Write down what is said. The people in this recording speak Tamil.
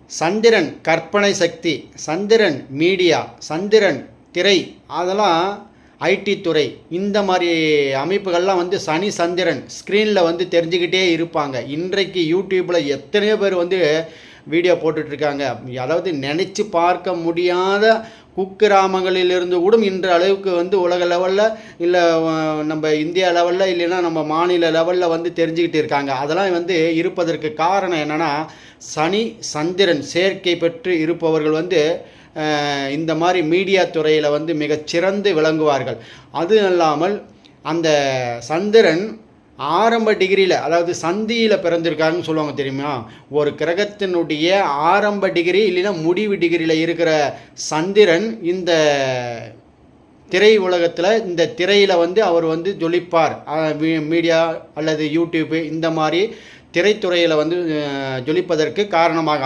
சந்திரன் கற்பனை சக்தி, சந்திரன் மீடியா, சந்திரன் திரை, அதெல்லாம் ஐடி துறை, இந்த மாதிரி அமைப்புகள்லாம் வந்து சனி சந்திரன் ஸ்க்ரீனில் வந்து தெரிஞ்சுக்கிட்டே இருப்பாங்க. இன்றைக்கு யூடியூப்பில் எத்தனையோ பேர் வந்து வீடியோ போட்டுட்ருக்காங்க. அதாவது நினச்சி பார்க்க முடியாத குக்கிராமங்களிலிருந்து கூட இன்ற அளவுக்கு வந்து உலக லெவலில் இல்லை நம்ம இந்தியா லெவலில் இல்லைன்னா நம்ம மாநில லெவலில் வந்து தெரிஞ்சுக்கிட்டு இருக்காங்க. அதெல்லாம் வந்து இருப்பதற்கு காரணம் என்னென்னா, சனி சந்திரன் சேர்க்கை பெற்று இருப்பவர்கள் வந்து இந்த மாதிரி மீடியா துறையில் வந்து மிகச்சிறந்து விளங்குவார்கள். அது இல்லாமல் அந்த சந்திரன் ஆரம்ப டிகிரியில், அதாவது சந்தியில் பிறந்திருக்காங்கன்னு சொல்லுவாங்க தெரியுமா. ஒரு கிரகத்தினுடைய ஆரம்ப டிகிரி இல்லைன்னா முடிவு டிகிரியில் இருக்கிற சந்திரன் இந்த திரை உலகத்தில், இந்த திரையில் வந்து அவர் வந்து ஜொலிப்பார். மீடியா அல்லது யூடியூப்பு இந்த மாதிரி திரைத்துறையில் வந்து ஜொலிப்பதற்கு காரணமாக